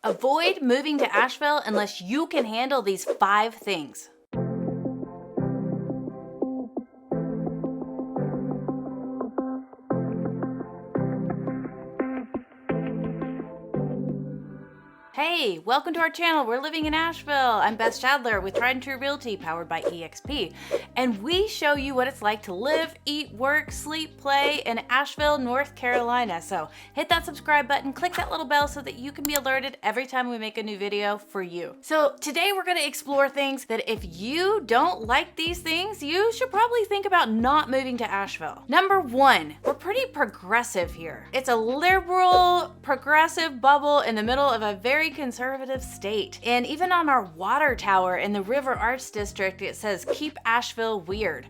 Avoid moving to Asheville unless you can handle these 5 things. Hey, welcome to our channel. We're living in Asheville. I'm Beth Schadler with Tried and True Realty, powered by EXP. And we show you what it's like to live, eat, work, sleep, play in Asheville, North Carolina. So hit that subscribe button, click that little bell so that you can be alerted every time we make a new video for you. So today we're gonna explore things that if you don't like these things, you should probably think about not moving to Asheville. Number 1, we're pretty progressive here. It's a liberal, progressive bubble in the middle of a very conservative state. And even on our water tower in the River Arts District, it says, keep Asheville weird.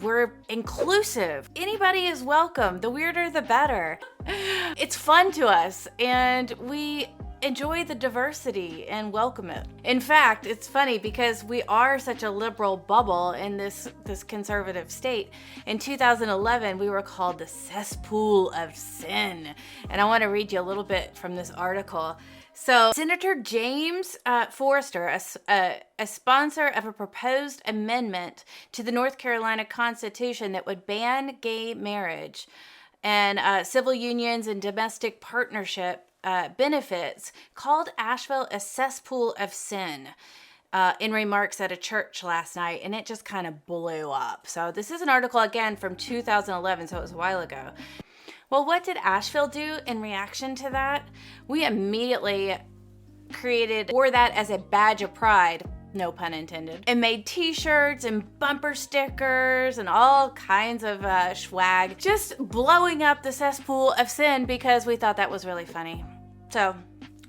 We're inclusive. Anybody is welcome. The weirder, the better. It's fun to us, and we enjoy the diversity and welcome it. In fact, it's funny because we are such a liberal bubble in this conservative state. In 2011, we were called the cesspool of sin. And I want to read you a little bit from this article. So Senator James Forrester, a sponsor of a proposed amendment to the North Carolina Constitution that would ban gay marriage and civil unions and domestic partnership benefits, called Asheville a cesspool of sin in remarks at a church last night, and it just kind of blew up. So this is an article again from 2011, so it was a while ago. Well, what did Asheville do in reaction to that? We immediately wore that as a badge of pride, no pun intended, and made t-shirts and bumper stickers and all kinds of swag, just blowing up the cesspool of sin because we thought that was really funny. So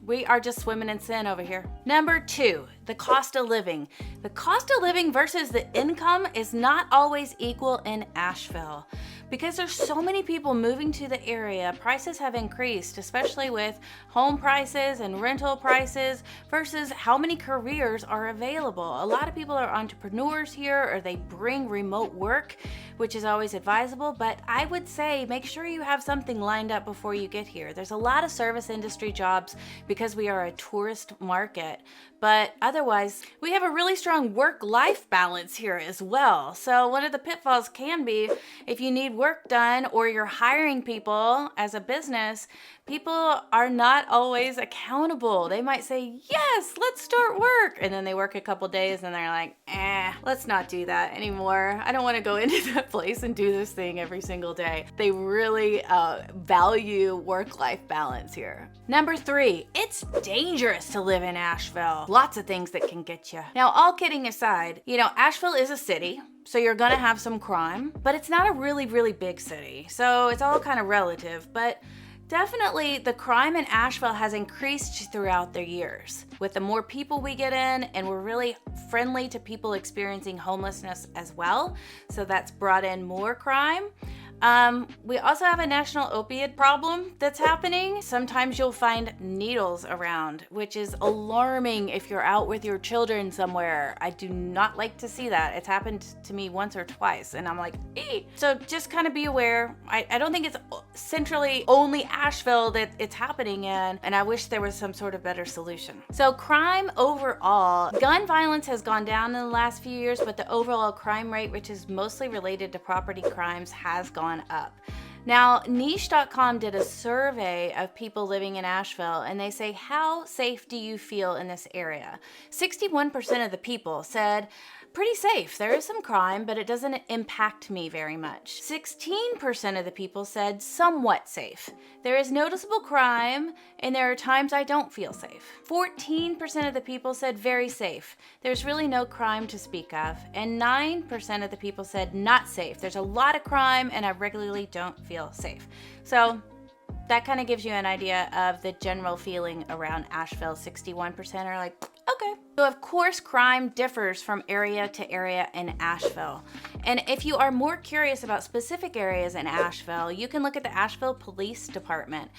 we are just swimming in sin over here. Number 2, the cost of living. The cost of living versus the income is not always equal in Asheville. Because there's so many people moving to the area, prices have increased, especially with home prices and rental prices versus how many careers are available. A lot of people are entrepreneurs here, or they bring remote work, which is always advisable, but I would say make sure you have something lined up before you get here. There's a lot of service industry jobs because we are a tourist market, but otherwise we have a really strong work-life balance here as well. So one of the pitfalls can be if you need work done or you're hiring people as a business, people are not always accountable. They might say, yes, let's start work. And then they work a couple days and they're like, let's not do that anymore. I don't want to go into that place and do this thing every single day. They really value work-life balance here. Number 3, it's dangerous to live in Asheville. Lots of things that can get you. Now, all kidding aside, Asheville is a city, so you're gonna have some crime, but it's not a really, really big city. So it's all kind of relative, but definitely the crime in Asheville has increased throughout the years. With the more people we get in, and we're really friendly to people experiencing homelessness as well, so that's brought in more crime. We also have a national opiate problem that's happening. Sometimes you'll find needles around, which is alarming if you're out with your children somewhere. I do not like to see that. It's happened to me once or twice, and I'm like, ee! So just kind of be aware. I don't think it's centrally only Asheville that it's happening in, and I wish there was some sort of better solution. So crime overall, gun violence has gone down in the last few years, but the overall crime rate, which is mostly related to property crimes, has gone up. Now, niche.com did a survey of people living in Asheville, and they say, how safe do you feel in this area? 61% of the people said, pretty safe. There is some crime, but it doesn't impact me very much. 16% of the people said somewhat safe. There is noticeable crime, and there are times I don't feel safe. 14% of the people said very safe. There's really no crime to speak of. And 9% of the people said not safe. There's a lot of crime, and I regularly don't feel safe. So that kind of gives you an idea of the general feeling around Asheville. 61% are like, okay. So of course, crime differs from area to area in Asheville. And if you are more curious about specific areas in Asheville, you can look at the Asheville Police Department.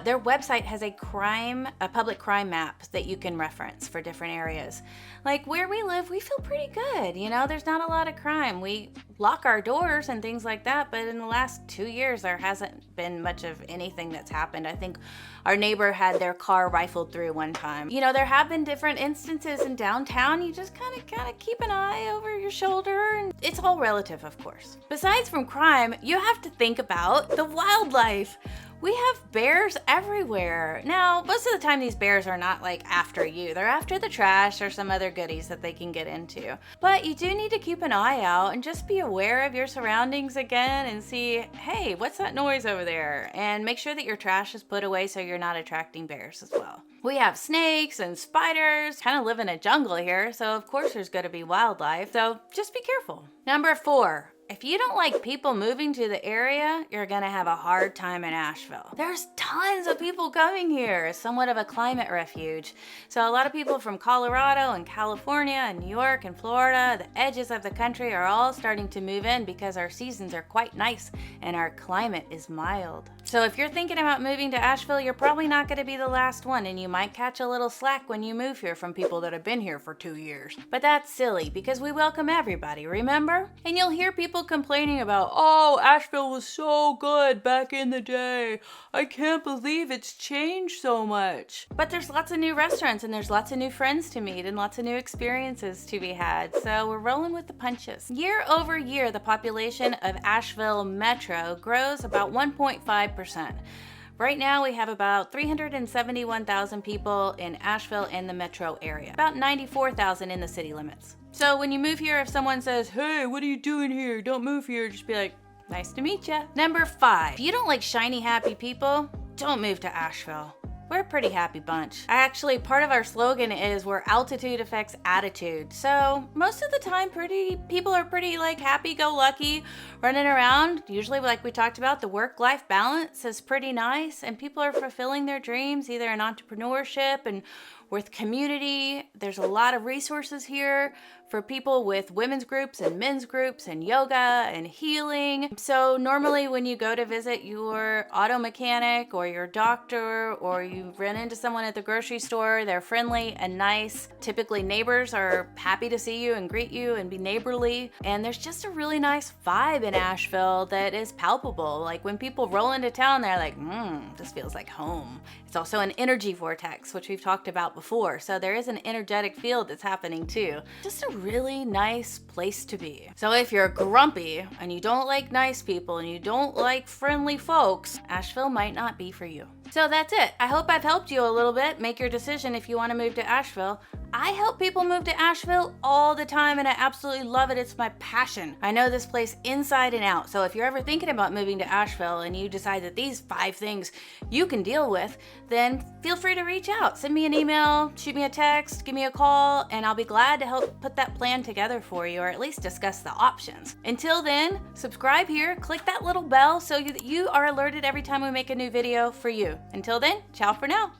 Their website has a public crime map that you can reference for different areas. Like where we live, we feel pretty good. You know, there's not a lot of crime. We lock our doors and things like that, but in the last 2 years, there hasn't been much of anything that's happened. I think our neighbor had their car rifled through one time. You know, there have been different instances in downtown. You just kind of keep an eye over your shoulder, and it's all relative, of course. Besides from crime, you have to think about the wildlife. We have bears everywhere. Now, most of the time these bears are not like after you. They're after the trash or some other goodies that they can get into. But you do need to keep an eye out and just be aware of your surroundings again and see, hey, what's that noise over there? And make sure that your trash is put away so you're not attracting bears as well. We have snakes and spiders, kind of live in a jungle here, so of course there's going to be wildlife, so just be careful. Number 4. If you don't like people moving to the area, you're gonna have a hard time in Asheville. There's tons of people coming here. It's somewhat of a climate refuge. So a lot of people from Colorado and California and New York and Florida, the edges of the country, are all starting to move in because our seasons are quite nice and our climate is mild. So if you're thinking about moving to Asheville, you're probably not gonna be the last one, and you might catch a little slack when you move here from people that have been here for 2 years. But that's silly because we welcome everybody, remember? And you'll hear people complaining about, oh, Asheville was so good back in the day. I can't believe it's changed so much. But there's lots of new restaurants and there's lots of new friends to meet and lots of new experiences to be had. So we're rolling with the punches. Year over year, the population of Asheville Metro grows about 1.5%. Right now, we have about 371,000 people in Asheville and the metro area, about 94,000 in the city limits. So when you move here, if someone says, hey, what are you doing here? Don't move here. Just be like, nice to meet ya. Number 5, if you don't like shiny, happy people, don't move to Asheville. We're a pretty happy bunch. Actually, part of our slogan is where altitude affects attitude. So most of the time, people are pretty like happy-go-lucky, running around. Usually, like we talked about, the work-life balance is pretty nice, and people are fulfilling their dreams, either in entrepreneurship and with community. There's a lot of resources here for people with women's groups and men's groups and yoga and healing. So normally when you go to visit your auto mechanic or your doctor, or you run into someone at the grocery store, they're friendly and nice. Typically neighbors are happy to see you and greet you and be neighborly. And there's just a really nice vibe in Asheville that is palpable. Like when people roll into town, they're like, this feels like home. It's also an energy vortex, which we've talked about before. So there is an energetic field that's happening too. Just a really nice place to be. So if you're grumpy and you don't like nice people and you don't like friendly folks, Asheville might not be for you. So that's it. I hope I've helped you a little bit make your decision if you want to move to Asheville. I help people move to Asheville all the time and I absolutely love it. It's my passion. I know this place inside and out. So if you're ever thinking about moving to Asheville and you decide that these 5 things you can deal with, then feel free to reach out. Send me an email, shoot me a text, give me a call, and I'll be glad to help put that plan together for you, or at least discuss the options. Until then, subscribe here, click that little bell so that you are alerted every time we make a new video for you. Until then, ciao for now.